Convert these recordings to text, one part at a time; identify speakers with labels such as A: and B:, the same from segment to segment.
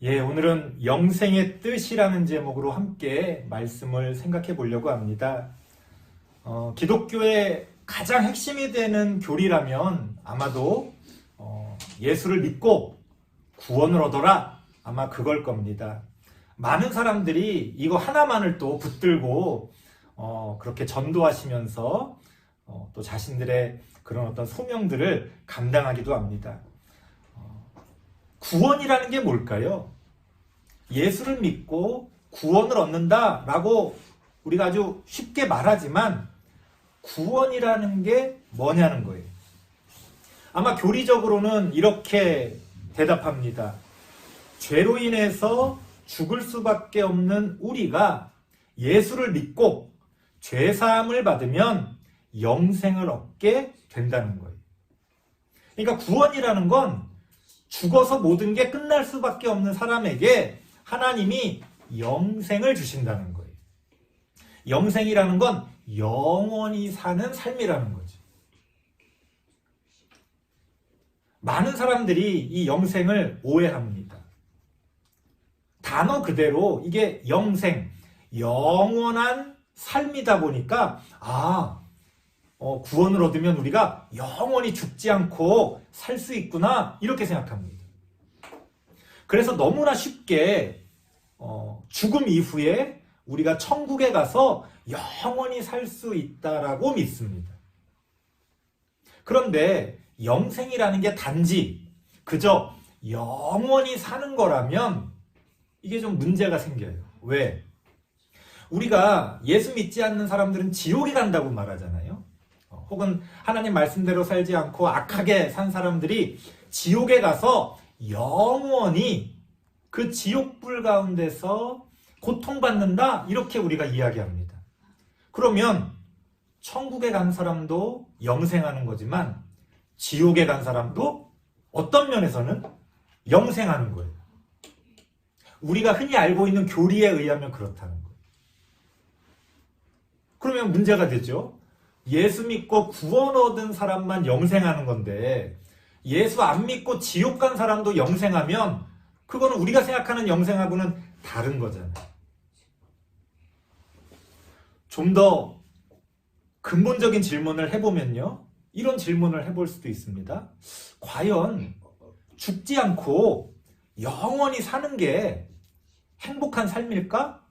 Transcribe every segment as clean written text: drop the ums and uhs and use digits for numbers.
A: 오늘은 영생의 뜻이라는 제목으로 함께 말씀을 생각해 보려고 합니다. 기독교의 가장 핵심이 되는 교리라면 아마도 예수를 믿고 구원을 얻어라, 아마 그걸 겁니다. 많은 사람들이 이거 하나만을 또 붙들고 그렇게 전도하시면서 또 자신들의 그런 어떤 소명들을 감당하기도 합니다. 구원이라는 게 뭘까요? 예수를 믿고 구원을 얻는다라고 우리가 아주 쉽게 말하지만 구원이라는 게 뭐냐는 거예요. 아마 교리적으로는 이렇게 대답합니다. 죄로 인해서 죽을 수밖에 없는 우리가 예수를 믿고 죄사함을 받으면 영생을 얻게 된다는 거예요. 그러니까 구원이라는 건 죽어서 모든 게 끝날 수밖에 없는 사람에게 하나님이 영생을 주신다는 거예요. 영생이라는 건 영원히 사는 삶이라는 거죠. 많은 사람들이 이 영생을 오해합니다. 단어 그대로 이게 영생, 영원한 삶이다 보니까 구원을 얻으면 우리가 영원히 죽지 않고 살 수 있구나, 이렇게 생각합니다. 그래서 너무나 쉽게 죽음 이후에 우리가 천국에 가서 영원히 살 수 있다라고 믿습니다. 그런데 영생이라는 게 단지 그저 영원히 사는 거라면 이게 좀 문제가 생겨요. 왜? 우리가 예수 믿지 않는 사람들은 지옥에 간다고 말하잖아요. 혹은 하나님 말씀대로 살지 않고 악하게 산 사람들이 지옥에 가서 영원히 그 지옥불 가운데서 고통받는다, 이렇게 우리가 이야기합니다. 그러면 천국에 간 사람도 영생하는 거지만 지옥에 간 사람도 어떤 면에서는 영생하는 거예요. 우리가 흔히 알고 있는 교리에 의하면 그렇다는 거예요. 그러면 문제가 되죠. 예수 믿고 구원 얻은 사람만 영생하는 건데 예수 안 믿고 지옥 간 사람도 영생하면 그거는 우리가 생각하는 영생하고는 다른 거잖아요. 좀 더 근본적인 질문을 해보면요, 이런 질문을 해볼 수도 있습니다. 과연 죽지 않고 영원히 사는 게 행복한 삶일까?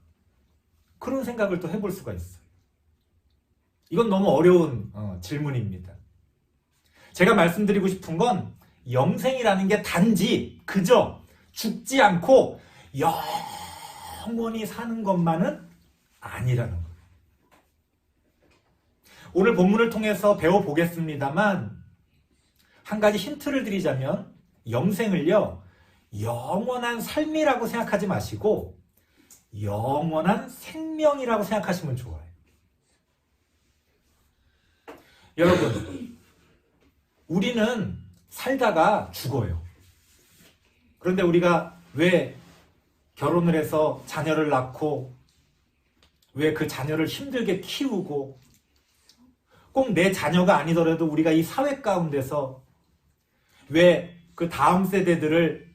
A: 그런 생각을 또 해볼 수가 있어요. 이건 너무 어려운 질문입니다. 제가 말씀드리고 싶은 건 영생이라는 게 단지 그저 죽지 않고 영원히 사는 것만은 아니라는 거예요. 오늘 본문을 통해서 배워보겠습니다만 한 가지 힌트를 드리자면 영생을요, 영원한 삶이라고 생각하지 마시고 영원한 생명이라고 생각하시면 좋아요. 여러분, 우리는 살다가 죽어요. 그런데 우리가 왜 결혼을 해서 자녀를 낳고 왜 그 자녀를 힘들게 키우고 꼭 내 자녀가 아니더라도 우리가 이 사회 가운데서 왜 그 다음 세대들을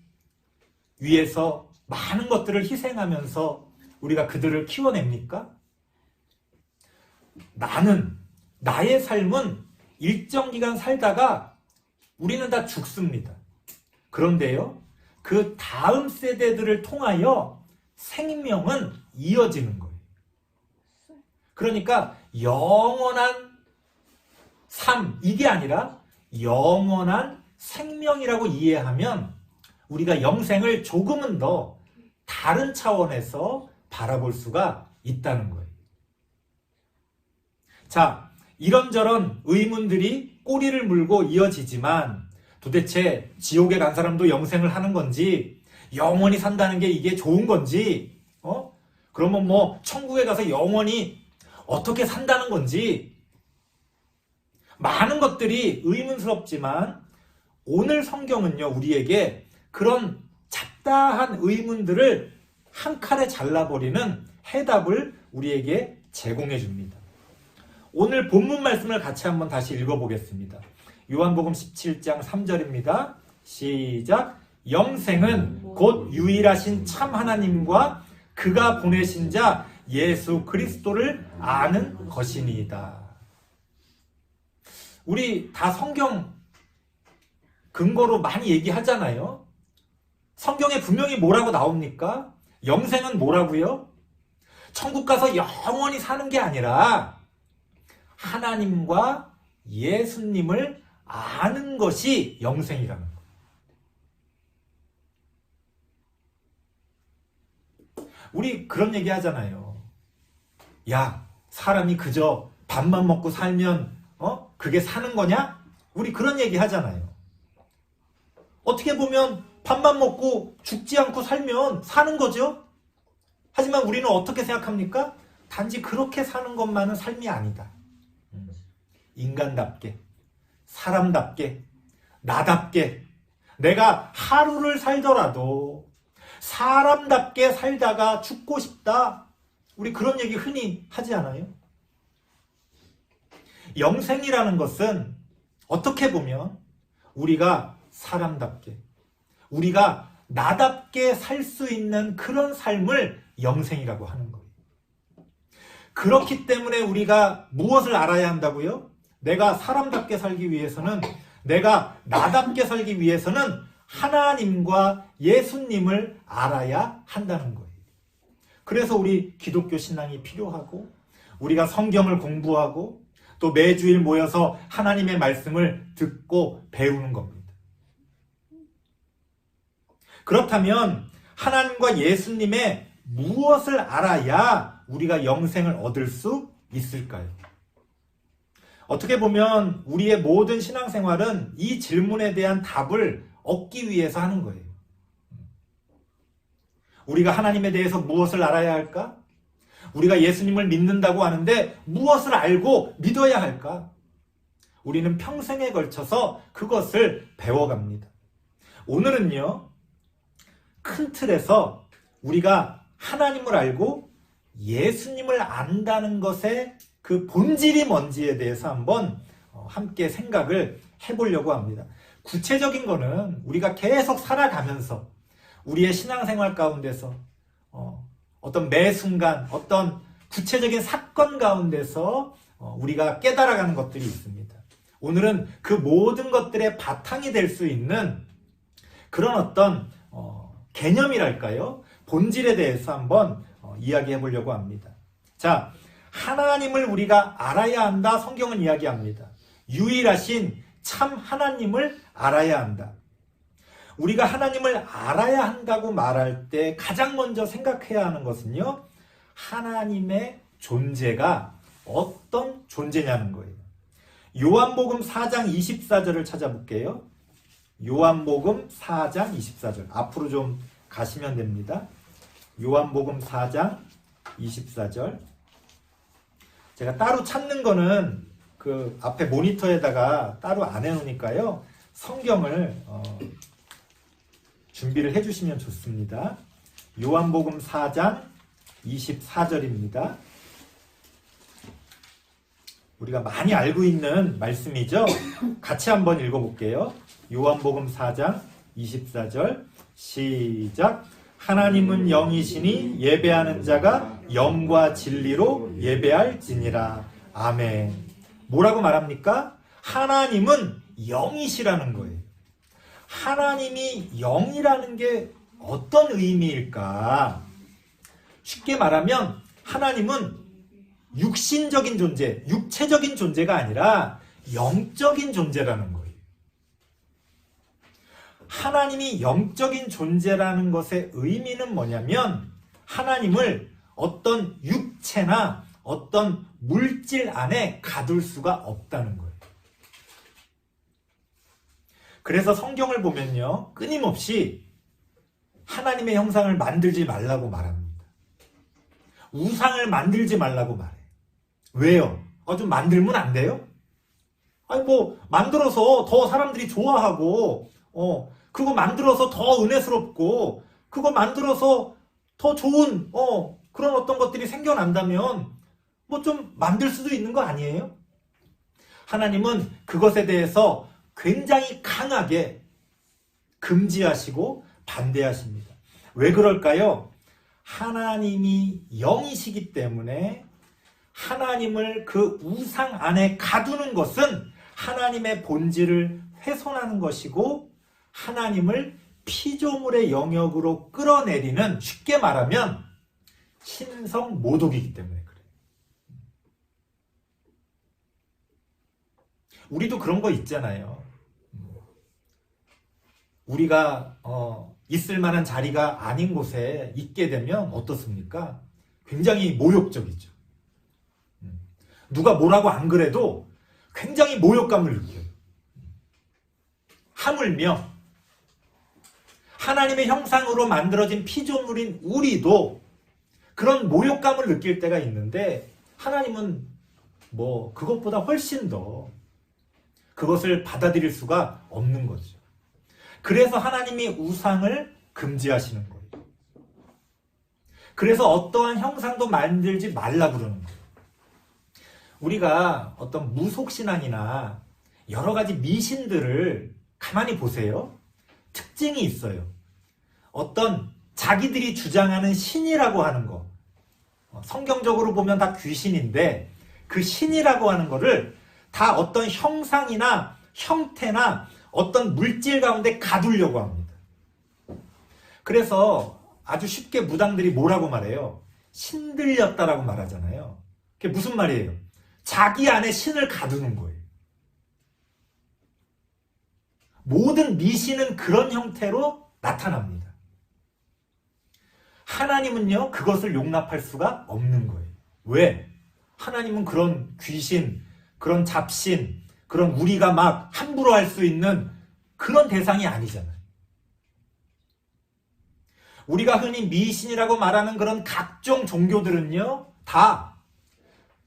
A: 위해서 많은 것들을 희생하면서 우리가 그들을 키워냅니까? 나의 삶은 일정 기간 살다가 우리는 다 죽습니다. 그런데요, 그 다음 세대들을 통하여 생명은 이어지는 거예요. 그러니까 영원한 삶, 이게 아니라 영원한 생명이라고 이해하면 우리가 영생을 조금은 더 다른 차원에서 바라볼 수가 있다는 거예요. 자, 이런저런 의문들이 꼬리를 물고 이어지지만 도대체 지옥에 간 사람도 영생을 하는 건지, 영원히 산다는 게 이게 좋은 건지, 그러면 뭐 천국에 가서 영원히 어떻게 산다는 건지, 많은 것들이 의문스럽지만 오늘 성경은요, 우리에게 그런 잡다한 의문들을 한 칼에 잘라버리는 해답을 우리에게 제공해 줍니다. 오늘 본문 말씀을 같이 한번 다시 읽어보겠습니다. 요한복음 17장 3절입니다. 시작. 영생은 곧 유일하신 참 하나님과 그가 보내신 자 예수 그리스도를 아는 것이니이다. 우리 다 성경 근거로 많이 얘기하잖아요. 성경에 분명히 뭐라고 나옵니까? 영생은 뭐라고요? 천국 가서 영원히 사는 게 아니라 하나님과 예수님을 아는 것이 영생이라는 거예요. 우리 그런 얘기 하잖아요. 야, 사람이 그저 밥만 먹고 살면 그게 사는 거냐? 우리 그런 얘기 하잖아요. 어떻게 보면 밥만 먹고 죽지 않고 살면 사는 거죠. 하지만 우리는 어떻게 생각합니까? 단지 그렇게 사는 것만은 삶이 아니다. 인간답게, 사람답게, 나답게 내가 하루를 살더라도 사람답게 살다가 죽고 싶다. 우리 그런 얘기 흔히 하지 않아요? 영생이라는 것은 어떻게 보면 우리가 사람답게, 우리가 나답게 살 수 있는 그런 삶을 영생이라고 하는 거예요. 그렇기 때문에 우리가 무엇을 알아야 한다고요? 내가 사람답게 살기 위해서는, 내가 나답게 살기 위해서는 하나님과 예수님을 알아야 한다는 거예요. 그래서 우리 기독교 신앙이 필요하고, 우리가 성경을 공부하고, 또 매주일 모여서 하나님의 말씀을 듣고 배우는 겁니다. 그렇다면 하나님과 예수님의 무엇을 알아야 우리가 영생을 얻을 수 있을까요? 어떻게 보면 우리의 모든 신앙생활은 이 질문에 대한 답을 얻기 위해서 하는 거예요. 우리가 하나님에 대해서 무엇을 알아야 할까? 우리가 예수님을 믿는다고 하는데 무엇을 알고 믿어야 할까? 우리는 평생에 걸쳐서 그것을 배워갑니다. 오늘은요, 큰 틀에서 우리가 하나님을 알고 예수님을 안다는 것의 그 본질이 뭔지에 대해서 한번 함께 생각을 해보려고 합니다. 구체적인 거는 우리가 계속 살아가면서 우리의 신앙생활 가운데서 어떤 매 순간 어떤 구체적인 사건 가운데서 우리가 깨달아가는 것들이 있습니다. 오늘은 그 모든 것들의 바탕이 될 수 있는 그런 어떤 개념이랄까요? 본질에 대해서 한번 이야기해 보려고 합니다. 자, 하나님을 우리가 알아야 한다. 성경은 이야기합니다. 유일하신 참 하나님을 알아야 한다. 우리가 하나님을 알아야 한다고 말할 때 가장 먼저 생각해야 하는 것은요, 하나님의 존재가 어떤 존재냐는 거예요. 요한복음 4장 24절을 찾아볼게요. 요한복음 4장 24절. 앞으로 좀 가시면 됩니다. 요한복음 4장 24절. 제가 따로 찾는 거는 그 앞에 모니터에다가 따로 안 해놓으니까요, 성경을 준비를 해주시면 좋습니다. 요한복음 4장 24절입니다. 우리가 많이 알고 있는 말씀이죠. 같이 한번 읽어볼게요. 요한복음 4장 24절 시작. 하나님은 영이시니 예배하는 자가 영과 진리로 예배할지니라. 아멘. 뭐라고 말합니까? 하나님은 영이시라는 거예요. 하나님이 영이라는 게 어떤 의미일까? 쉽게 말하면 하나님은 육신적인 존재, 육체적인 존재가 아니라 영적인 존재라는 거예요. 하나님이 영적인 존재라는 것의 의미는 뭐냐면 하나님을 어떤 육체나 어떤 물질 안에 가둘 수가 없다는 거예요. 그래서 성경을 보면요, 끊임없이 하나님의 형상을 만들지 말라고 말합니다. 우상을 만들지 말라고 말해. 왜요? 좀 만들면 안 돼요? 아니 만들어서 더 사람들이 좋아하고 그거 만들어서 더 은혜스럽고 그거 만들어서 더 좋은 그런 어떤 것들이 생겨난다면 좀 만들 수도 있는 거 아니에요? 하나님은 그것에 대해서 굉장히 강하게 금지하시고 반대하십니다. 왜 그럴까요? 하나님이 영이시기 때문에 하나님을 그 우상 안에 가두는 것은 하나님의 본질을 훼손하는 것이고 하나님을 피조물의 영역으로 끌어내리는, 쉽게 말하면 신성 모독이기 때문에 그래요. 우리도 그런 거 있잖아요. 우리가 있을 만한 자리가 아닌 곳에 있게 되면 어떻습니까? 굉장히 모욕적이죠. 누가 뭐라고 안 그래도 굉장히 모욕감을 느껴요. 하물며 하나님의 형상으로 만들어진 피조물인 우리도 그런 모욕감을 느낄 때가 있는데 하나님은 뭐 그것보다 훨씬 더 그것을 받아들일 수가 없는 거죠. 그래서 하나님이 우상을 금지하시는 거예요. 그래서 어떠한 형상도 만들지 말라 그러는 거예요. 우리가 어떤 무속신앙이나 여러 가지 미신들을 가만히 보세요. 특징이 있어요. 어떤 자기들이 주장하는 신이라고 하는 거, 성경적으로 보면 다 귀신인데 그 신이라고 하는 거를 다 어떤 형상이나 형태나 어떤 물질 가운데 가두려고 합니다. 그래서 아주 쉽게 무당들이 뭐라고 말해요? 신들렸다라고 말하잖아요. 그게 무슨 말이에요? 자기 안에 신을 가두는 거예요. 모든 미신은 그런 형태로 나타납니다. 하나님은요, 그것을 용납할 수가 없는 거예요. 왜? 하나님은 그런 귀신, 그런 잡신, 그런 우리가 막 함부로 할 수 있는 그런 대상이 아니잖아요. 우리가 흔히 미신이라고 말하는 그런 각종 종교들은요, 다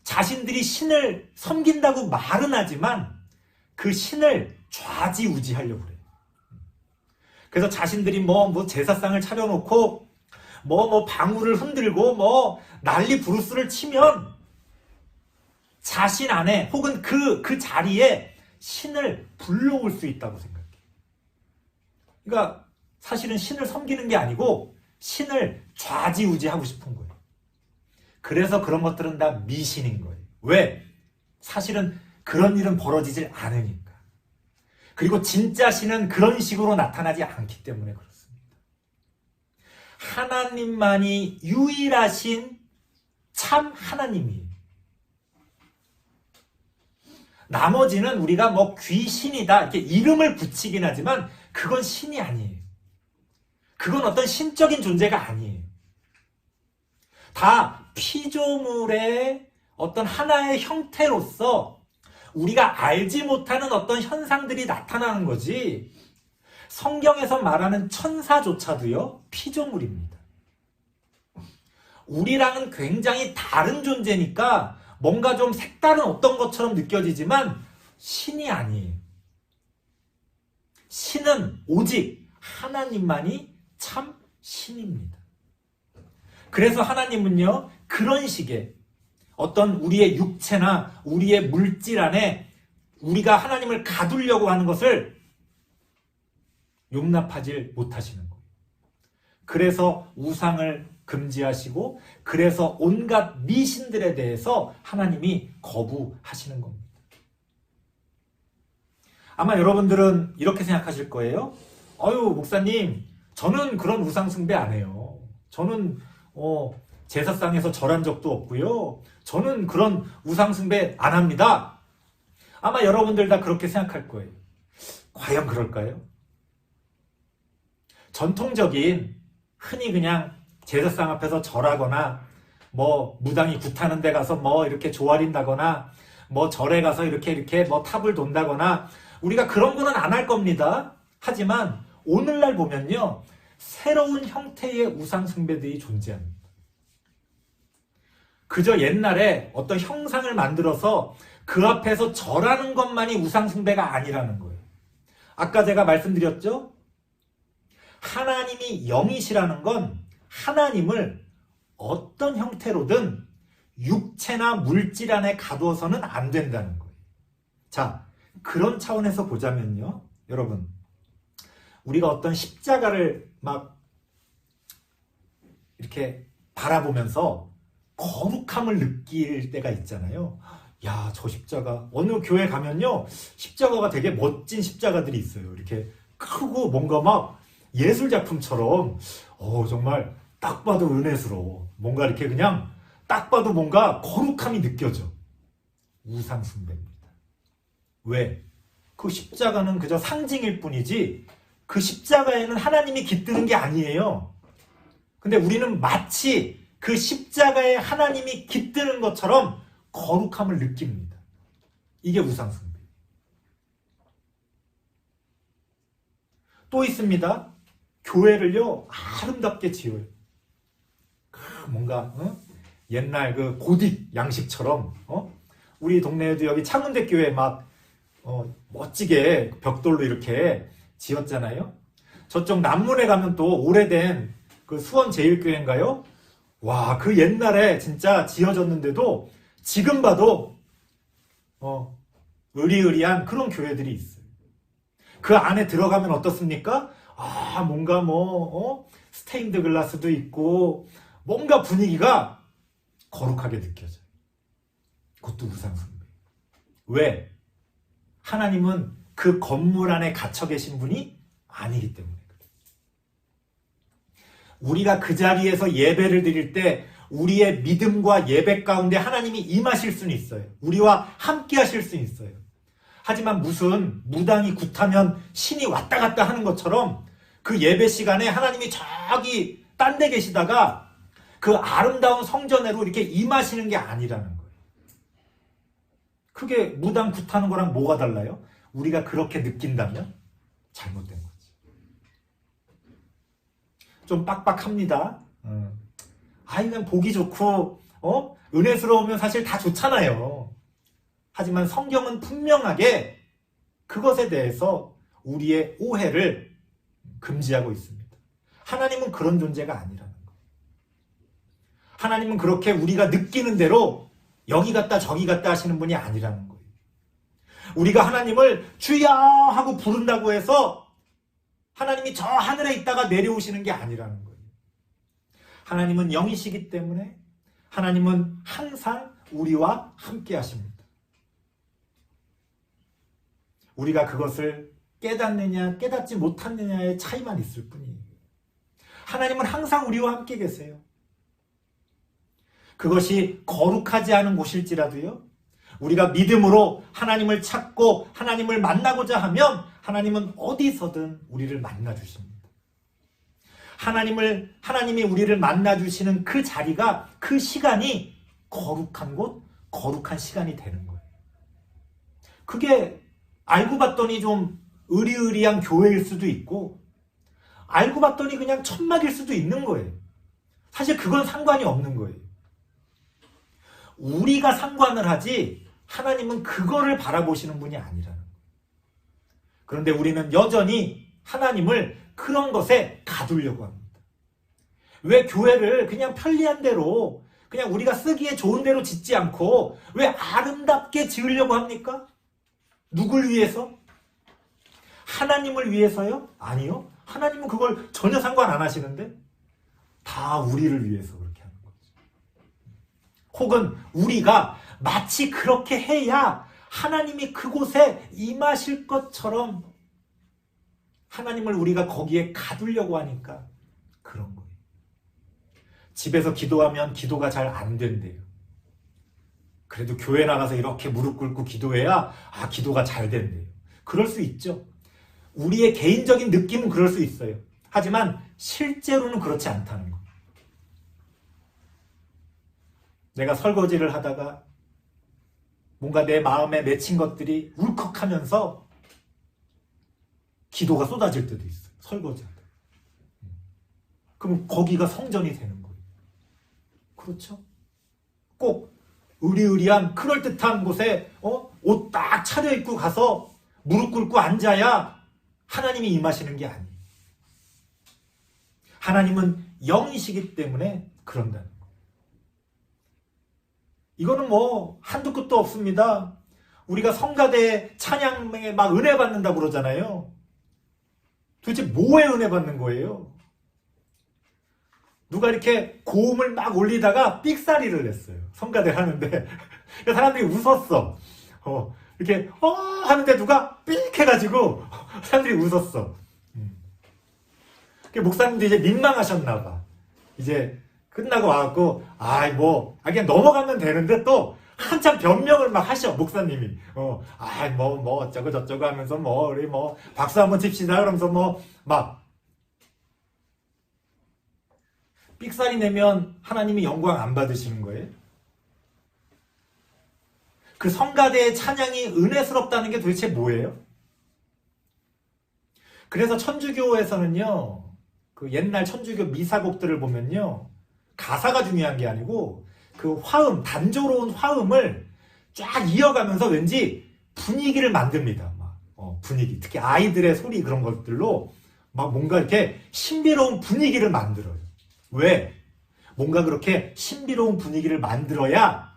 A: 자신들이 신을 섬긴다고 말은 하지만 그 신을 좌지우지하려고 그래요. 그래서 자신들이 뭐 제사상을 차려놓고 방울을 흔들고 난리 부르스를 치면 자신 안에 혹은 그 자리에 신을 불러올 수 있다고 생각해요. 그러니까 사실은 신을 섬기는 게 아니고 신을 좌지우지하고 싶은 거예요. 그래서 그런 것들은 다 미신인 거예요. 왜? 사실은 그런 일은 벌어지질 않으니까. 그리고 진짜 신은 그런 식으로 나타나지 않기 때문에 그렇습니다. 하나님만이 유일하신 참 하나님이에요. 나머지는 우리가 귀신이다 이렇게 이름을 붙이긴 하지만 그건 신이 아니에요. 그건 어떤 신적인 존재가 아니에요. 다 피조물의 어떤 하나의 형태로서 우리가 알지 못하는 어떤 현상들이 나타나는 거지, 성경에서 말하는 천사조차도요, 피조물입니다. 우리랑은 굉장히 다른 존재니까 뭔가 좀 색다른 어떤 것처럼 느껴지지만 신이 아니에요. 신은 오직 하나님만이 참 신입니다. 그래서 하나님은요, 그런 식의 어떤 우리의 육체나 우리의 물질 안에 우리가 하나님을 가두려고 하는 것을 용납하지 못하시는 거예요. 그래서 우상을 금지하시고 그래서 온갖 미신들에 대해서 하나님이 거부하시는 겁니다. 아마 여러분들은 이렇게 생각하실 거예요. 목사님, 저는 그런 우상 숭배 안 해요. 저는 제사상에서 절한 적도 없고요. 저는 그런 우상 숭배 안 합니다. 아마 여러분들 다 그렇게 생각할 거예요. 과연 그럴까요? 전통적인 흔히 그냥 제사상 앞에서 절하거나 무당이 굿하는 데 가서 이렇게 조아린다거나 절에 가서 이렇게 탑을 돈다거나 우리가 그런 거는 안 할 겁니다. 하지만 오늘날 보면요, 새로운 형태의 우상 숭배들이 존재합니다. 그저 옛날에 어떤 형상을 만들어서 그 앞에서 절하는 것만이 우상 숭배가 아니라는 거예요. 아까 제가 말씀드렸죠? 하나님이 영이시라는 건 하나님을 어떤 형태로든 육체나 물질 안에 가두어서는 안 된다는 거예요. 자, 그런 차원에서 보자면요, 여러분, 우리가 어떤 십자가를 막 이렇게 바라보면서 거룩함을 느낄 때가 있잖아요. 야, 저 십자가. 어느 교회 가면요, 십자가가 되게 멋진 십자가들이 있어요. 이렇게 크고 뭔가 막 예술작품처럼, 정말 딱 봐도 은혜스러워. 뭔가 이렇게 그냥 딱 봐도 뭔가 거룩함이 느껴져. 우상숭배입니다. 왜? 그 십자가는 그저 상징일 뿐이지 그 십자가에는 하나님이 깃드는 게 아니에요. 근데 우리는 마치 그 십자가에 하나님이 깃드는 것처럼 거룩함을 느낍니다. 이게 우상숭배. 또 있습니다. 교회를요, 아름답게 지어요. 뭔가 옛날 그 고딕 양식처럼 우리 동네에도 여기 창운대 교회 막 멋지게 벽돌로 이렇게 지었잖아요. 저쪽 남문에 가면 또 오래된 그 수원제일교회인가요? 와, 그 옛날에 진짜 지어졌는데도 지금 봐도 으리으리한 그런 교회들이 있어요. 그 안에 들어가면 어떻습니까? 뭔가 스테인드 글라스도 있고 뭔가 분위기가 거룩하게 느껴져요. 그것도 우상숭배. 왜? 하나님은 그 건물 안에 갇혀 계신 분이 아니기 때문에 그래요. 우리가 그 자리에서 예배를 드릴 때 우리의 믿음과 예배 가운데 하나님이 임하실 수는 있어요. 우리와 함께 하실 수는 있어요. 하지만 무슨 무당이 굿하면 신이 왔다 갔다 하는 것처럼 그 예배 시간에 하나님이 저기 딴 데 계시다가 그 아름다운 성전으로 이렇게 임하시는 게 아니라는 거예요. 그게 무당 굿하는 거랑 뭐가 달라요? 우리가 그렇게 느낀다면 잘못된 거지. 좀 빡빡합니다. 그냥 보기 좋고 은혜스러우면 사실 다 좋잖아요. 하지만 성경은 분명하게 그것에 대해서 우리의 오해를 금지하고 있습니다. 하나님은 그런 존재가 아니라는 거예요. 하나님은 그렇게 우리가 느끼는 대로 여기 갔다 저기 갔다 하시는 분이 아니라는 거예요. 우리가 하나님을 주여 하고 부른다고 해서 하나님이 저 하늘에 있다가 내려오시는 게 아니라는 거예요. 하나님은 영이시기 때문에 하나님은 항상 우리와 함께 하십니다. 우리가 그것을 깨닫느냐 깨닫지 못하느냐의 차이만 있을 뿐이에요. 하나님은 항상 우리와 함께 계세요. 그것이 거룩하지 않은 곳일지라도요, 우리가 믿음으로 하나님을 찾고 하나님을 만나고자 하면 하나님은 어디서든 우리를 만나주십니다. 하나님이 우리를 만나주시는 그 자리가, 그 시간이 거룩한 곳, 거룩한 시간이 되는 거예요. 그게 알고 봤더니 좀 으리으리한 교회일 수도 있고, 알고 봤더니 그냥 천막일 수도 있는 거예요. 사실 그건 상관이 없는 거예요. 우리가 상관을 하지 하나님은 그거를 바라보시는 분이 아니라는 거예요. 그런데 우리는 여전히 하나님을 그런 것에 가두려고 합니다. 왜 교회를 그냥 편리한 대로, 그냥 우리가 쓰기에 좋은 대로 짓지 않고 왜 아름답게 지으려고 합니까? 누굴 위해서? 하나님을 위해서요? 아니요. 하나님은 그걸 전혀 상관 안 하시는데 다 우리를 위해서 그렇게 하는 거죠. 혹은 우리가 마치 그렇게 해야 하나님이 그곳에 임하실 것처럼 하나님을 우리가 거기에 가두려고 하니까 그런 거예요. 집에서 기도하면 기도가 잘 안 된대요. 그래도 교회 나가서 이렇게 무릎 꿇고 기도해야 기도가 잘 된대요. 그럴 수 있죠. 우리의 개인적인 느낌은 그럴 수 있어요. 하지만 실제로는 그렇지 않다는 거. 내가 설거지를 하다가 뭔가 내 마음에 맺힌 것들이 울컥하면서 기도가 쏟아질 때도 있어요. 설거지하다. 그럼 거기가 성전이 되는 거예요. 그렇죠? 꼭 으리으리한 그럴듯한 곳에 옷 딱 차려입고 가서 무릎 꿇고 앉아야 하나님이 임하시는 게 아니에요. 하나님은 영이시기 때문에 그런다는 거예요. 이거는 한두 끝도 없습니다. 우리가 성가대 찬양에 막 은혜 받는다고 그러잖아요. 도대체 뭐에 은혜 받는 거예요? 누가 이렇게 고음을 막 올리다가 삑사리를 냈어요. 성가대를 하는데 사람들이 웃었어. 이렇게 하는데 누가 삑 해가지고 사람들이 웃었어. 목사님도 이제 민망하셨나 봐. 이제 끝나고 와갖고 그냥 넘어가면 되는데 또 한참 변명을 막 하셔, 목사님이. 뭐 어쩌고 저쩌고 하면서 우리 박수 한번 칩시다 그러면서 막 삑사리 내면 하나님이 영광 안 받으시는 거예요? 그 성가대의 찬양이 은혜스럽다는 게 도대체 뭐예요? 그래서 천주교에서는요, 그 옛날 천주교 미사곡들을 보면요, 가사가 중요한 게 아니고 그 화음, 단조로운 화음을 쫙 이어가면서 왠지 분위기를 만듭니다. 분위기, 특히 아이들의 소리 그런 것들로 막 뭔가 이렇게 신비로운 분위기를 만들어요. 왜? 뭔가 그렇게 신비로운 분위기를 만들어야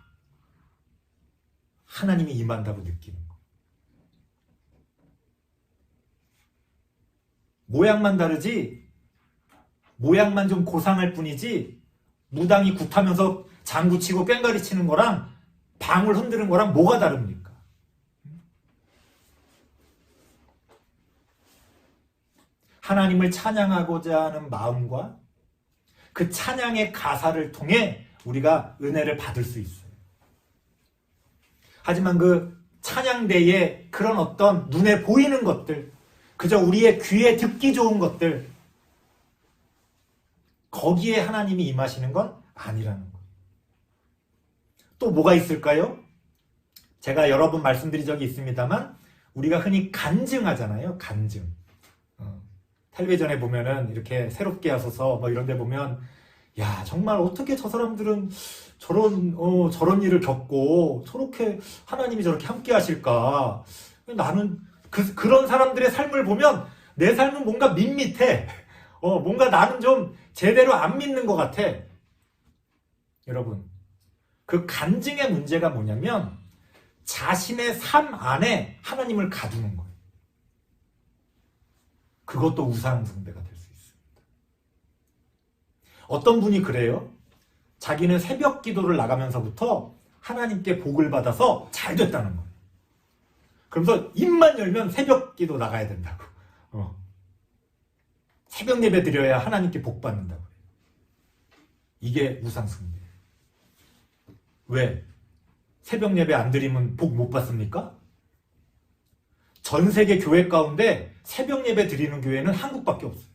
A: 하나님이 임한다고 느끼는 거. 모양만 다르지, 모양만 좀 고상할 뿐이지, 무당이 굿하면서 장구 치고 꽹과리 치는 거랑 방울 흔드는 거랑 뭐가 다릅니까? 하나님을 찬양하고자 하는 마음과 그 찬양의 가사를 통해 우리가 은혜를 받을 수 있어요. 하지만 그 찬양대에 그런 어떤 눈에 보이는 것들, 그저 우리의 귀에 듣기 좋은 것들, 거기에 하나님이 임하시는 건 아니라는 거예요. 또 뭐가 있을까요? 제가 여러 번 말씀드린 적이 있습니다만 우리가 흔히 간증하잖아요. 간증. 텔레비전에 보면은 이렇게 새롭게 하소서 이런 데 보면 야, 정말 어떻게 저 사람들은 저런 일을 겪고 저렇게 하나님이 저렇게 함께 하실까? 나는 그런 사람들의 삶을 보면 내 삶은 뭔가 밋밋해. 뭔가 나는 좀 제대로 안 믿는 것 같아. 여러분, 그 간증의 문제가 뭐냐면 자신의 삶 안에 하나님을 가두는 거예요. 그것도 우상 숭배가 될 수 있습니다. 어떤 분이 그래요? 자기는 새벽 기도를 나가면서부터 하나님께 복을 받아서 잘 됐다는 거예요. 그러면서 입만 열면 새벽 기도 나가야 된다고. 새벽 예배 드려야 하나님께 복 받는다고. 이게 우상 숭배예요. 왜? 새벽 예배 안 드리면 복 못 받습니까? 전 세계 교회 가운데 새벽 예배 드리는 교회는 한국밖에 없어요.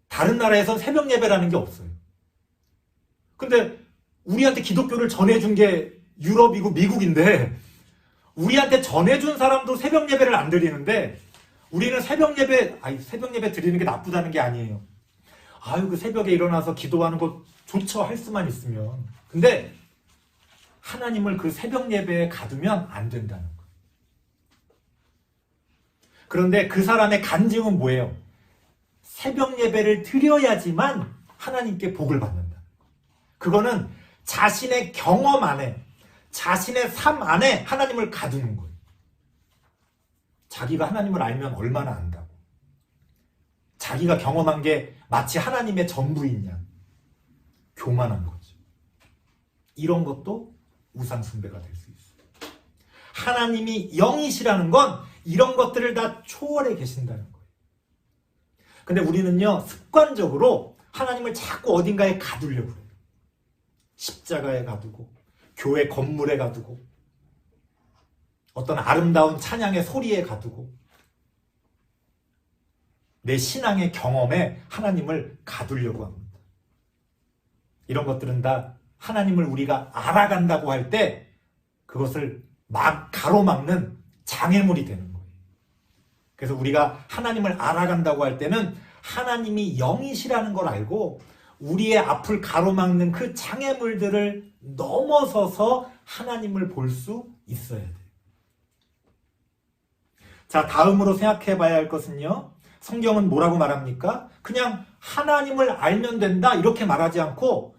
A: 다른 나라에선 새벽 예배라는 게 없어요. 근데 우리한테 기독교를 전해준 게 유럽이고 미국인데 우리한테 전해준 사람도 새벽 예배를 안 드리는데 우리는 새벽 예배 드리는 게 나쁘다는 게 아니에요. 그 새벽에 일어나서 기도하는 거 좋죠. 할 수만 있으면. 근데 하나님을 그 새벽 예배에 가두면 안 된다는 거예요. 그런데 그 사람의 간증은 뭐예요? 새벽 예배를 드려야지만 하나님께 복을 받는다. 그거는 자신의 경험 안에, 자신의 삶 안에 하나님을 가두는 거예요. 자기가 하나님을 알면 얼마나 안다고. 자기가 경험한 게 마치 하나님의 전부인 양. 교만한 거죠. 이런 것도 우상 숭배가 될 수 있어요. 하나님이 영이시라는 건 이런 것들을 다 초월해 계신다는 거예요. 근데 우리는요, 습관적으로 하나님을 자꾸 어딘가에 가두려고 해요. 십자가에 가두고, 교회 건물에 가두고, 어떤 아름다운 찬양의 소리에 가두고, 내 신앙의 경험에 하나님을 가두려고 합니다. 이런 것들은 다 하나님을 우리가 알아간다고 할 때 그것을 막 가로막는 장애물이 되는 거예요. 그래서 우리가 하나님을 알아간다고 할 때는 하나님이 영이시라는 걸 알고 우리의 앞을 가로막는 그 장애물들을 넘어서서 하나님을 볼 수 있어야 돼요. 자, 다음으로 생각해 봐야 할 것은요. 성경은 뭐라고 말합니까? 그냥 하나님을 알면 된다 이렇게 말하지 않고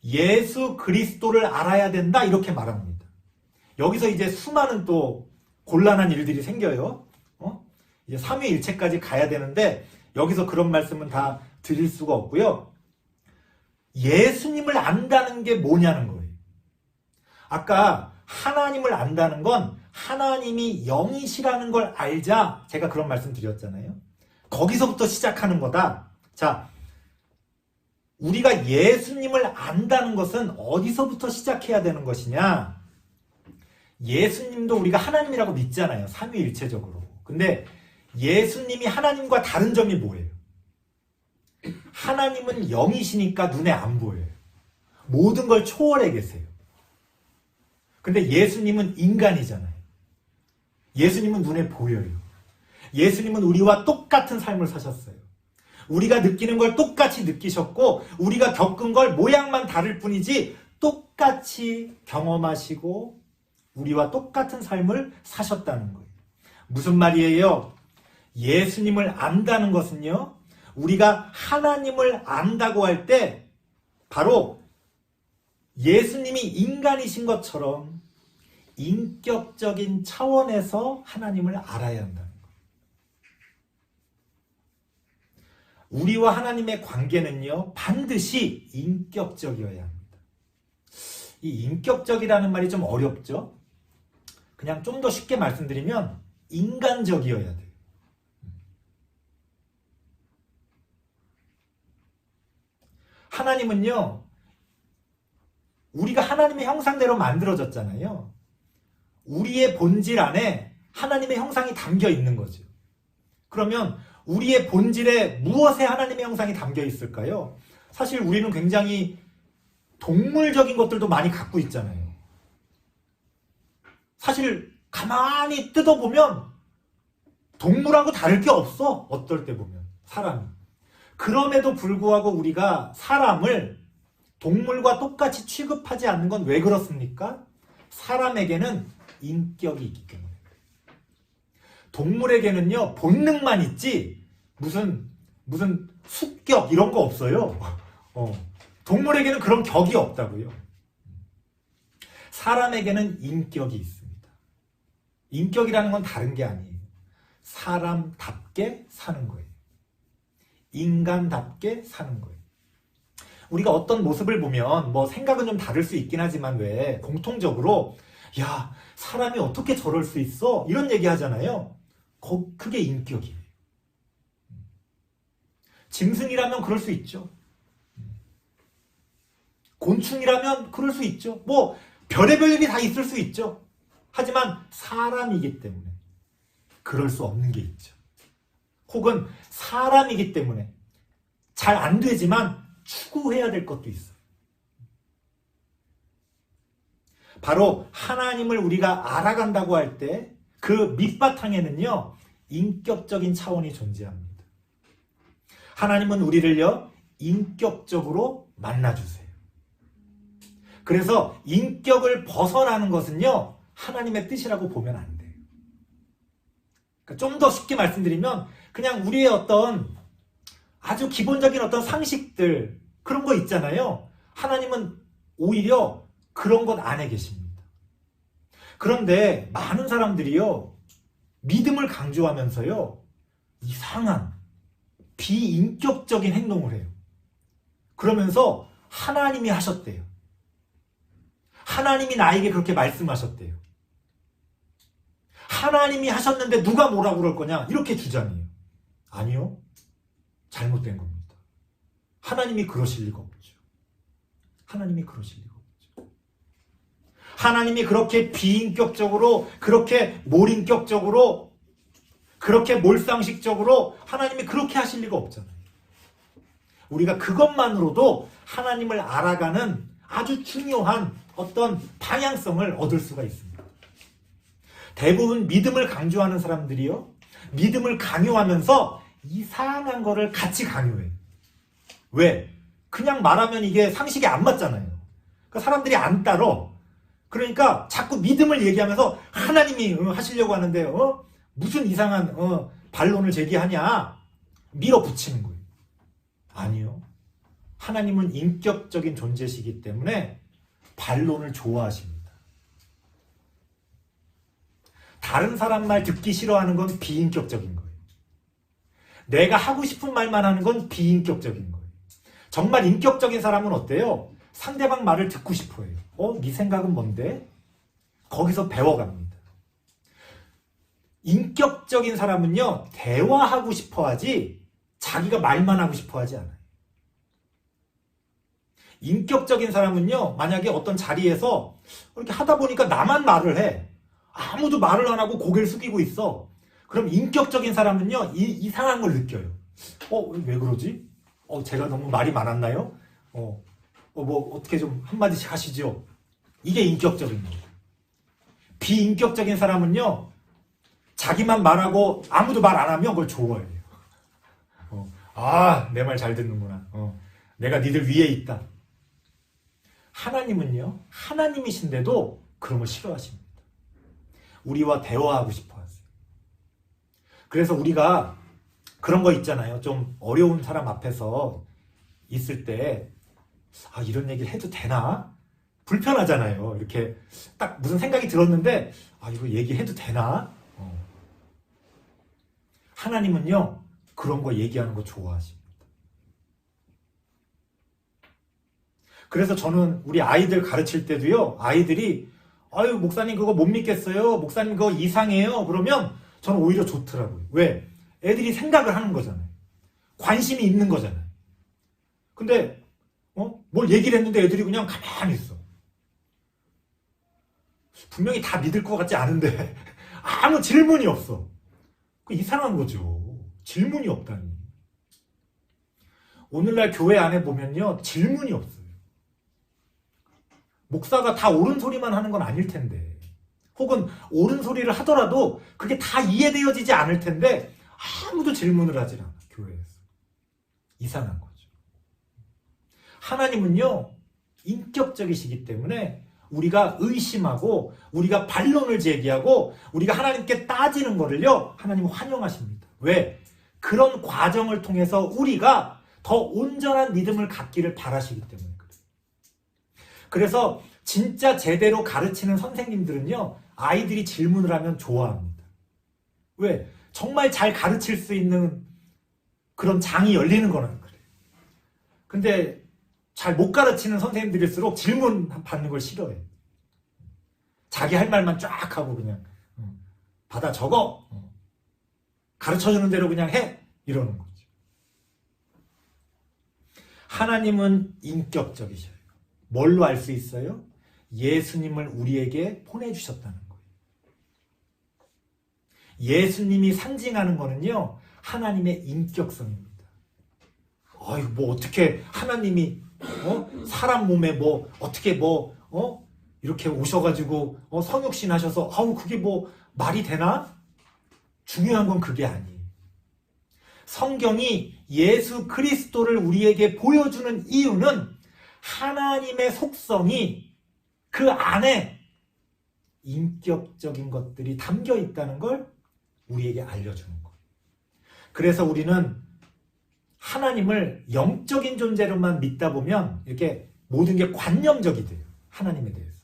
A: 예수 그리스도를 알아야 된다 이렇게 말합니다. 여기서 이제 수많은 또 곤란한 일들이 생겨요. 이제 삼위일체까지 가야 되는데 여기서 그런 말씀은 다 드릴 수가 없고요. 예수님을 안다는 게 뭐냐는 거예요. 아까 하나님을 안다는 건 하나님이 영이시라는 걸 알자, 제가 그런 말씀 드렸잖아요. 거기서부터 시작하는 거다. 자, 우리가 예수님을 안다는 것은 어디서부터 시작해야 되는 것이냐? 예수님도 우리가 하나님이라고 믿잖아요. 삼위일체적으로. 근데 예수님이 하나님과 다른 점이 뭐예요? 하나님은 영이시니까 눈에 안 보여요. 모든 걸 초월해 계세요. 근데 예수님은 인간이잖아요. 예수님은 눈에 보여요. 예수님은 우리와 똑같은 삶을 사셨어요. 우리가 느끼는 걸 똑같이 느끼셨고 우리가 겪은 걸 모양만 다를 뿐이지 똑같이 경험하시고 우리와 똑같은 삶을 사셨다는 거예요. 무슨 말이에요? 예수님을 안다는 것은요, 우리가 하나님을 안다고 할 때 바로 예수님이 인간이신 것처럼 인격적인 차원에서 하나님을 알아야 한다는 거예요. 우리와 하나님의 관계는요, 반드시 인격적이어야 합니다. 이 인격적이라는 말이 좀 어렵죠? 그냥 좀 더 쉽게 말씀드리면 인간적이어야 돼요. 하나님은요, 우리가 하나님의 형상대로 만들어졌잖아요. 우리의 본질 안에 하나님의 형상이 담겨 있는 거죠. 그러면 우리의 본질에 무엇에 하나님의 형상이 담겨 있을까요? 사실 우리는 굉장히 동물적인 것들도 많이 갖고 있잖아요. 사실 가만히 뜯어보면 동물하고 다를 게 없어. 어떨 때 보면 사람이. 그럼에도 불구하고 우리가 사람을 동물과 똑같이 취급하지 않는 건 왜 그렇습니까? 사람에게는 인격이 있기 때문에. 동물에게는요, 본능만 있지 무슨 습격 이런 거 없어요. 동물에게는 그런 격이 없다고요. 사람에게는 인격이 있습니다. 인격이라는 건 다른 게 아니에요. 사람답게 사는 거예요. 인간답게 사는 거예요. 우리가 어떤 모습을 보면 뭐 생각은 좀 다를 수 있긴 하지만 왜 공통적으로 야, 사람이 어떻게 저럴 수 있어? 이런 얘기 하잖아요. 그게 인격이에요. 짐승이라면 그럴 수 있죠. 곤충이라면 그럴 수 있죠. 뭐 별의별 일이 다 있을 수 있죠. 하지만 사람이기 때문에 그럴 수 없는 게 있죠. 혹은 사람이기 때문에 잘 안 되지만 추구해야 될 것도 있어요. 바로 하나님을 우리가 알아간다고 할 때 그 밑바탕에는요, 인격적인 차원이 존재합니다. 하나님은 우리를요, 인격적으로 만나주세요. 그래서 인격을 벗어나는 것은요, 하나님의 뜻이라고 보면 안 돼요. 그러니까 좀 더 쉽게 말씀드리면 그냥 우리의 어떤 아주 기본적인 어떤 상식들, 그런 거 있잖아요. 하나님은 오히려 그런 것 안에 계십니다. 그런데 많은 사람들이요, 믿음을 강조하면서요, 이상한 비인격적인 행동을 해요. 그러면서 하나님이 하셨대요. 하나님이 나에게 그렇게 말씀하셨대요. 하나님이 하셨는데 누가 뭐라고 그럴 거냐? 이렇게 주장해요. 아니요. 잘못된 겁니다. 하나님이 그러실 리가 없죠. 하나님이 그러실 리가 없죠. 하나님이 그렇게 비인격적으로, 그렇게 몰인격적으로, 그렇게 몰상식적으로 하나님이 그렇게 하실 리가 없잖아요. 우리가 그것만으로도 하나님을 알아가는 아주 중요한 어떤 방향성을 얻을 수가 있습니다. 대부분 믿음을 강조하는 사람들이요, 믿음을 강요하면서 이상한 거를 같이 강요해요. 왜? 그냥 말하면 이게 상식에 안 맞잖아요. 그러니까 사람들이 안 따라. 그러니까 자꾸 믿음을 얘기하면서 하나님이 하시려고 하는데 무슨 이상한 반론을 제기하냐, 밀어붙이는 거예요. 아니요. 하나님은 인격적인 존재시기 때문에 반론을 좋아하십니다. 다른 사람 말 듣기 싫어하는 건 비인격적인 거예요. 내가 하고 싶은 말만 하는 건 비인격적인 거예요. 정말 인격적인 사람은 어때요? 상대방 말을 듣고 싶어 해요. 네 생각은 뭔데? 거기서 배워갑니다. 인격적인 사람은요, 대화하고 싶어 하지 자기가 말만 하고 싶어 하지 않아요. 인격적인 사람은요, 만약에 어떤 자리에서 이렇게 하다 보니까 나만 말을 해. 아무도 말을 안 하고 고개를 숙이고 있어. 그럼 인격적인 사람은요, 이상한 걸 느껴요. 왜 그러지? 제가 너무 말이 많았나요? 뭐 어떻게 좀 한마디씩 하시죠. 이게 인격적인 거예요. 비인격적인 사람은요, 자기만 말하고 아무도 말 안 하면 그걸 좋아해요. 내 말 잘 듣는구나. 내가 니들 위에 있다. 하나님은요, 하나님이신데도 그런 걸 싫어하십니다. 우리와 대화하고 싶어 하세요. 그래서 우리가 그런 거 있잖아요. 좀 어려운 사람 앞에서 있을 때, 이런 얘기를 해도 되나? 불편하잖아요. 이렇게 딱 무슨 생각이 들었는데, 이거 얘기해도 되나? 하나님은요, 그런 거 얘기하는 거 좋아하십니다. 그래서 저는 우리 아이들 가르칠 때도요, 아이들이, 목사님 그거 못 믿겠어요. 목사님 그거 이상해요. 그러면 저는 오히려 좋더라고요. 왜? 애들이 생각을 하는 거잖아요. 관심이 있는 거잖아요. 근데, 뭘 얘기를 했는데 애들이 그냥 가만히 있어. 분명히 다 믿을 것 같지 않은데, 아무 질문이 없어. 이상한 거죠. 질문이 없다니. 오늘날 교회 안에 보면요, 질문이 없어요. 목사가 다 옳은 소리만 하는 건 아닐 텐데, 혹은 옳은 소리를 하더라도 그게 다 이해되어지지 않을 텐데 아무도 질문을 하질 않아, 교회에서. 이상한 거죠. 하나님은요, 인격적이시기 때문에 우리가 의심하고 우리가 반론을 제기하고 우리가 하나님께 따지는 거를요, 하나님은 환영하십니다. 왜? 그런 과정을 통해서 우리가 더 온전한 믿음을 갖기를 바라시기 때문에 그래요. 그래서 진짜 제대로 가르치는 선생님들은요, 아이들이 질문을 하면 좋아합니다. 왜? 정말 잘 가르칠 수 있는 그런 장이 열리는 거는 그래요. 근데 잘 못 가르치는 선생님들일수록 질문 받는 걸 싫어해요. 자기 할 말만 쫙 하고 그냥 받아 적어. 가르쳐주는 대로 그냥 해. 이러는 거죠. 하나님은 인격적이셔요. 뭘로 알 수 있어요? 예수님을 우리에게 보내주셨다는 거예요. 예수님이 상징하는 거는요, 하나님의 인격성입니다. 뭐 어떻게 하나님이 사람 몸에 어떻게 이렇게 오셔가지고 성육신 하셔서 그게 뭐 말이 되나? 중요한 건 그게 아니에요. 성경이 예수 그리스도를 우리에게 보여주는 이유는 하나님의 속성이 그 안에 인격적인 것들이 담겨 있다는 걸 우리에게 알려주는 거예요. 그래서 우리는 하나님을 영적인 존재로만 믿다 보면 이렇게 모든 게 관념적이 돼요. 하나님에 대해서.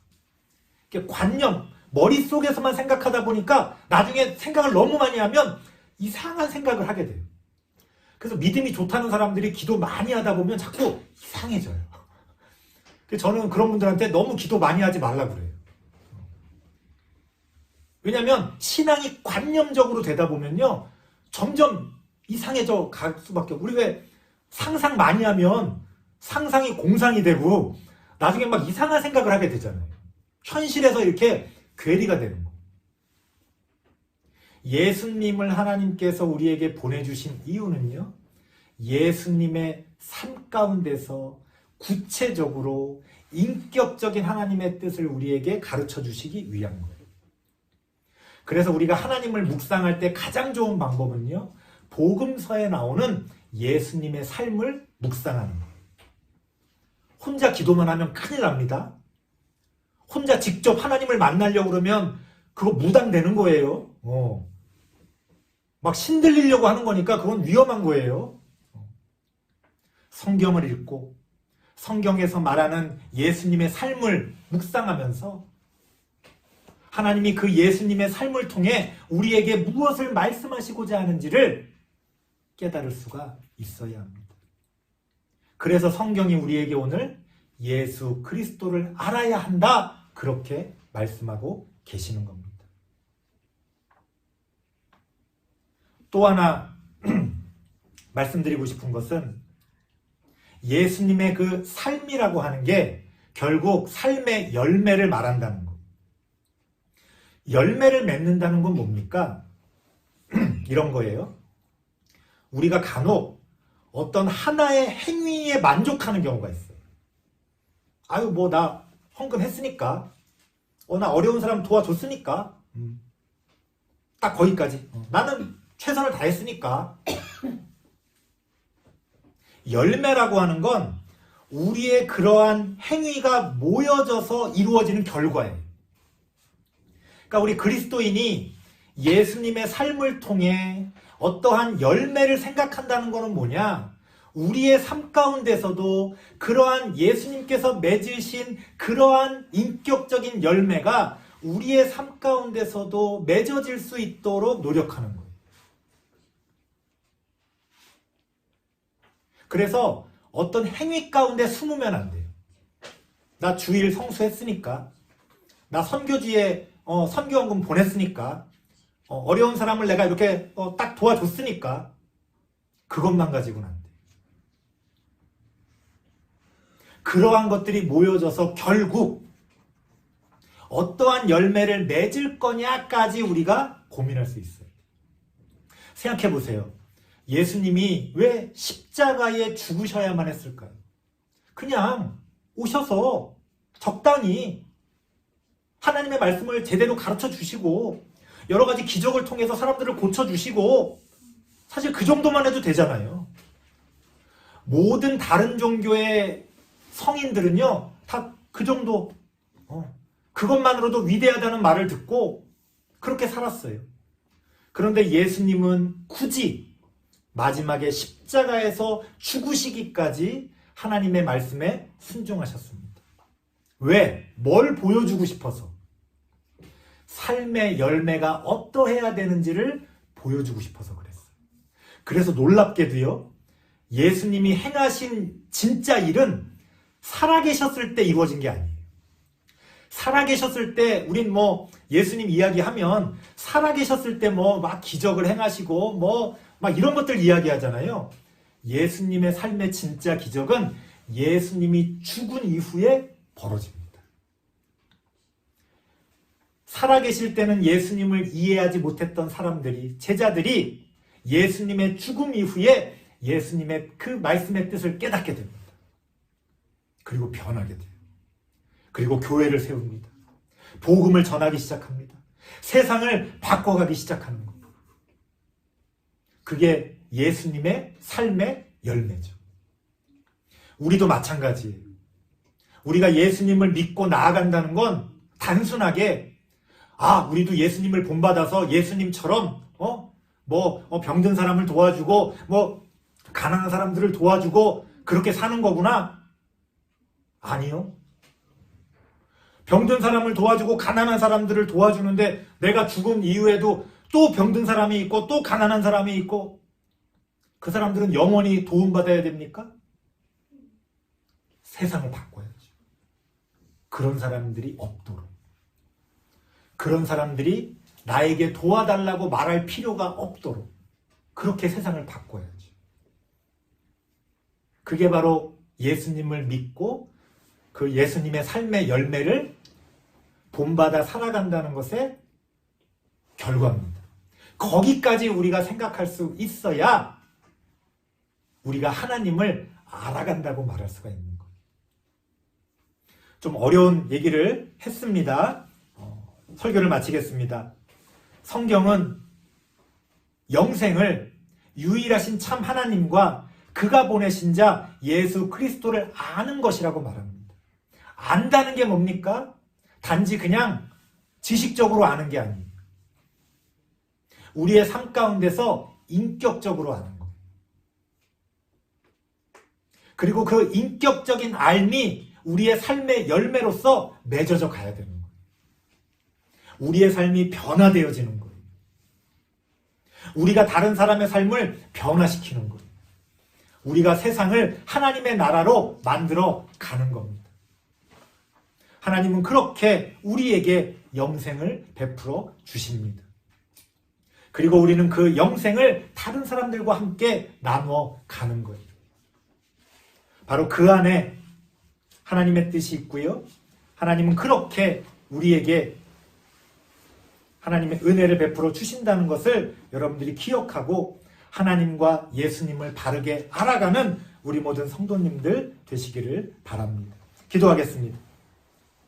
A: 이렇게 관념, 머릿속에서만 생각하다 보니까 나중에 생각을 너무 많이 하면 이상한 생각을 하게 돼요. 그래서 믿음이 좋다는 사람들이 기도 많이 하다 보면 자꾸 이상해져요. 저는 그런 분들한테 너무 기도 많이 하지 말라고 그래요. 왜냐하면 신앙이 관념적으로 되다 보면요, 점점 이상해져 갈 수밖에 없고, 우리 왜 상상 많이 하면 상상이 공상이 되고 나중에 막 이상한 생각을 하게 되잖아요. 현실에서 이렇게 괴리가 되는 거. 예수님을 하나님께서 우리에게 보내주신 이유는요, 예수님의 삶 가운데서 구체적으로 인격적인 하나님의 뜻을 우리에게 가르쳐 주시기 위한 거예요. 그래서 우리가 하나님을 묵상할 때 가장 좋은 방법은요, 복음서에 나오는 예수님의 삶을 묵상하는 거예요. 혼자 기도만 하면 큰일 납니다. 혼자 직접 하나님을 만나려고 그러면 그거 무당되는 거예요. 막 신들리려고 하는 거니까 그건 위험한 거예요. 성경을 읽고 성경에서 말하는 예수님의 삶을 묵상하면서 하나님이 그 예수님의 삶을 통해 우리에게 무엇을 말씀하시고자 하는지를 깨달을 수가 있어야 합니다. 그래서 성경이 우리에게 오늘 예수 그리스도를 알아야 한다, 그렇게 말씀하고 계시는 겁니다. 또 하나 말씀드리고 싶은 것은 예수님의 그 삶이라고 하는 게 결국 삶의 열매를 말한다는 것. 열매를 맺는다는 건 뭡니까? 이런 거예요. 우리가 간혹 어떤 하나의 행위에 만족하는 경우가 있어요. 아유, 뭐 나 헌금 했으니까, 나 어려운 사람 도와줬으니까, 딱 거기까지. 나는 최선을 다했으니까. 열매라고 하는 건 우리의 그러한 행위가 모여져서 이루어지는 결과예요. 그러니까 우리 그리스도인이 예수님의 삶을 통해 어떠한 열매를 생각한다는 것은 뭐냐? 우리의 삶 가운데서도 그러한 예수님께서 맺으신 그러한 인격적인 열매가 우리의 삶 가운데서도 맺어질 수 있도록 노력하는 거예요. 그래서 어떤 행위 가운데 숨으면 안 돼요. 나 주일 성수했으니까, 나 선교지에 선교원금 보냈으니까, 어려운 사람을 내가 이렇게 딱 도와줬으니까, 그것만 가지고는 안 돼요. 그러한 것들이 모여져서 결국 어떠한 열매를 맺을 거냐까지 우리가 고민할 수 있어요. 생각해 보세요. 예수님이 왜 십자가에 죽으셔야만 했을까요? 그냥 오셔서 적당히 하나님의 말씀을 제대로 가르쳐 주시고 여러 가지 기적을 통해서 사람들을 고쳐주시고, 사실 그 정도만 해도 되잖아요. 모든 다른 종교의 성인들은요, 다 그 정도, 그것만으로도 위대하다는 말을 듣고 그렇게 살았어요. 그런데 예수님은 굳이 마지막에 십자가에서 죽으시기까지 하나님의 말씀에 순종하셨습니다. 왜? 뭘 보여주고 싶어서? 삶의 열매가 어떠해야 되는지를 보여주고 싶어서 그랬어요. 그래서 놀랍게도요, 예수님이 행하신 진짜 일은 살아계셨을 때 이루어진 게 아니에요. 살아계셨을 때, 우린 예수님 이야기하면 살아계셨을 때 막 기적을 행하시고 막 이런 것들 이야기하잖아요. 예수님의 삶의 진짜 기적은 예수님이 죽은 이후에 벌어집니다. 살아계실 때는 예수님을 이해하지 못했던 사람들이, 제자들이 예수님의 죽음 이후에 예수님의 그 말씀의 뜻을 깨닫게 됩니다. 그리고 변하게 돼요. 그리고 교회를 세웁니다. 복음을 전하기 시작합니다. 세상을 바꿔가기 시작하는 겁니다. 그게 예수님의 삶의 열매죠. 우리도 마찬가지예요. 우리가 예수님을 믿고 나아간다는 건 단순하게 우리도 예수님을 본받아서 예수님처럼 병든 사람을 도와주고 가난한 사람들을 도와주고 그렇게 사는 거구나. 아니요. 병든 사람을 도와주고 가난한 사람들을 도와주는데 내가 죽은 이후에도 또 병든 사람이 있고 또 가난한 사람이 있고, 그 사람들은 영원히 도움받아야 됩니까? 세상을 바꿔야죠. 그런 사람들이 없도록, 그런 사람들이 나에게 도와달라고 말할 필요가 없도록 그렇게 세상을 바꿔야죠. 그게 바로 예수님을 믿고 그 예수님의 삶의 열매를 본받아 살아간다는 것의 결과입니다. 거기까지 우리가 생각할 수 있어야 우리가 하나님을 알아간다고 말할 수가 있는 거예요. 좀 어려운 얘기를 했습니다. 설교를 마치겠습니다. 성경은 영생을 유일하신 참 하나님과 그가 보내신 자 예수 그리스도를 아는 것이라고 말합니다. 안다는 게 뭡니까? 단지 그냥 지식적으로 아는 게 아니에요. 우리의 삶 가운데서 인격적으로 아는 거예요. 그리고 그 인격적인 알미 우리의 삶의 열매로서 맺어져 가야 되는 거예요. 우리의 삶이 변화되어지는 거예요. 우리가 다른 사람의 삶을 변화시키는 거예요. 우리가 세상을 하나님의 나라로 만들어 가는 겁니다. 하나님은 그렇게 우리에게 영생을 베풀어 주십니다. 그리고 우리는 그 영생을 다른 사람들과 함께 나누어 가는 거예요. 바로 그 안에 하나님의 뜻이 있고요. 하나님은 그렇게 우리에게 하나님의 은혜를 베풀어 주신다는 것을 여러분들이 기억하고 하나님과 예수님을 바르게 알아가는 우리 모든 성도님들 되시기를 바랍니다. 기도하겠습니다.